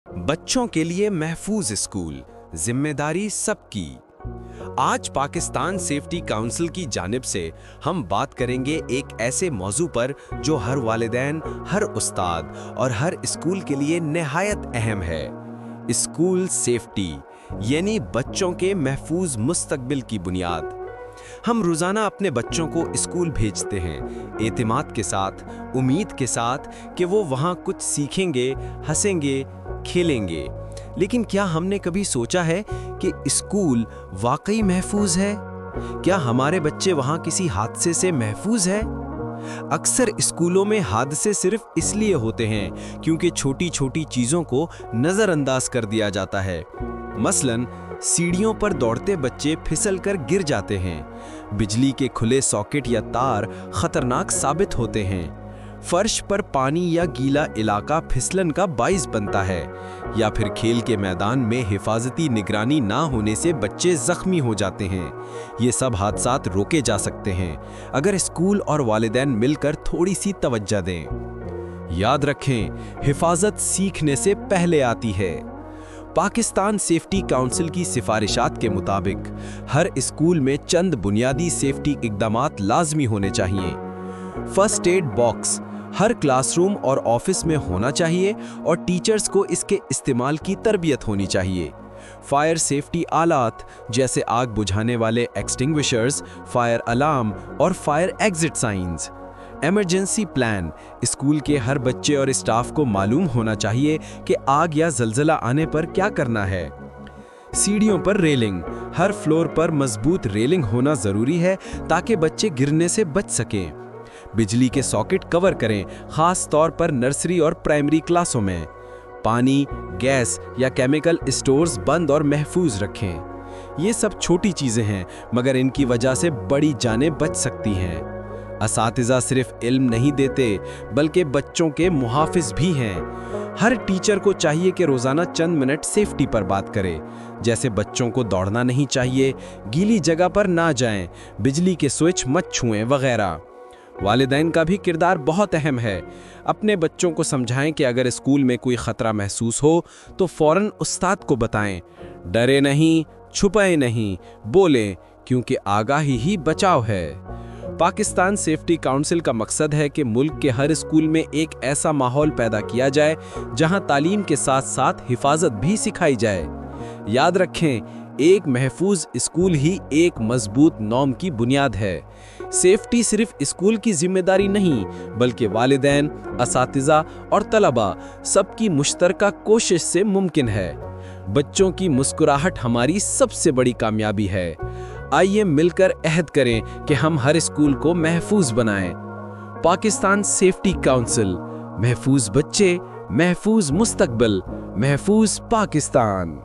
बच्चों के लिए महफूज स्कूल, जिम्मेदारी सबकी। आज पाकिस्तान सेफ्टी काउंसिल की जानिब से हम बात करेंगे एक ऐसे मौजू पर जो हर वालिदैन, हर उस्ताद और हर स्कूल के लिए निहायत अहम है। स्कूल सेफ्टी यानी बच्चों के महफूज मुस्तकबिल की बुनियाद। हम रोज़ाना अपने बच्चों को स्कूल भेजते हैं एतिमाद के साथ, उम्मीद के साथ कि वो वहाँ कुछ सीखेंगे, हंसेंगे, खेलेंगे। लेकिन क्या हमने कभी सोचा है कि स्कूल वाकई महफूज है? क्या हमारे बच्चे वहाँ किसी हादसे से महफूज है? अक्सर स्कूलों में हादसे सिर्फ इसलिए होते हैं क्योंकि छोटी छोटी चीज़ों को नज़रअंदाज कर दिया जाता है। मसलन सीढ़ियों पर दौड़ते बच्चे फिसल कर गिर जाते हैं, बिजली के खुले सॉकेट या तार खतरनाक साबित होते हैं, फर्श पर पानी या गीला इलाका फिसलन का बाइस बनता है, या फिर खेल के मैदान में हिफाजती निगरानी ना होने से बच्चे जख्मी हो जाते हैं। ये सब हादसात रोके जा सकते हैं अगर स्कूल और वालिदैन मिलकर थोड़ी सी तवज्जो दें। याद रखें, हिफाजत सीखने से पहले आती है। पाकिस्तान सेफ्टी काउंसिल की सिफारिशात के मुताबिक हर स्कूल में चंद बुनियादी सेफ्टी इक़दामात लाजमी होने चाहिए। फर्स्ट एड बॉक्स हर क्लासरूम और ऑफिस में होना चाहिए और टीचर्स को इसके इस्तेमाल की तरबियत होनी चाहिए। फायर सेफ्टी आलात जैसे आग बुझाने वाले एक्सटिंग्विशर्स, फायर अलार्म और fire exit science. Emergency plan school के हर बच्चे और स्टाफ को मालूम होना चाहिए कि आग या जलजला आने पर क्या करना है। सीढ़ियों पर रेलिंग हर फ्लोर पर मजबूत रेलिंग होना ज़रूरी है ताकि बच्चे गिरने से बच सकें। बिजली के सॉकेट कवर करें, खास तौर पर नर्सरी और प्राइमरी क्लासों में। पानी, गैस या केमिकल स्टोर्स बंद और महफूज रखें। ये सब छोटी चीज़ें हैं मगर इनकी वजह से बड़ी जानें बच सकती हैं। असातिज़ा सिर्फ इल्म नहीं देते बल्कि बच्चों के मुहाफिज भी हैं। हर टीचर को चाहिए कि रोज़ाना चंद मिनट सेफ्टी पर बात करे, जैसे बच्चों को दौड़ना नहीं चाहिए, गीली जगह पर ना जाएं, बिजली के स्विच मत छुएं वगैरह। वालिदैन का भी किरदार बहुत अहम है। अपने बच्चों को समझाएं कि अगर स्कूल में कोई ख़तरा महसूस हो तो फ़ौरन उस्ताद को बताएं। डरे नहीं, छुपाए नहीं, बोलें, क्योंकि आगाही ही बचाव है। पाकिस्तान सेफ्टी काउंसिल का मकसद है कि मुल्क के हर स्कूल में एक ऐसा माहौल पैदा किया जाए जहां तालीम के साथ साथ हिफाजत भी सिखाई जाए। याद रखें, एक महफूज स्कूल ही एक मजबूत नॉर्म की बुनियाद है। सेफ्टी सिर्फ स्कूल की जिम्मेदारी नहीं बल्कि वालिदैन, असातिज़ा और तलबा सबकी मुश्तरका कोशिश से मुमकिन है। बच्चों की मुस्कुराहट हमारी सबसे बड़ी कामयाबी है। आइए मिलकर अहद करें कि हम हर स्कूल को महफूज बनाएं। पाकिस्तान सेफ्टी काउंसिल, महफूज बच्चे, महफूज मुस्तकबिल, महफूज पाकिस्तान।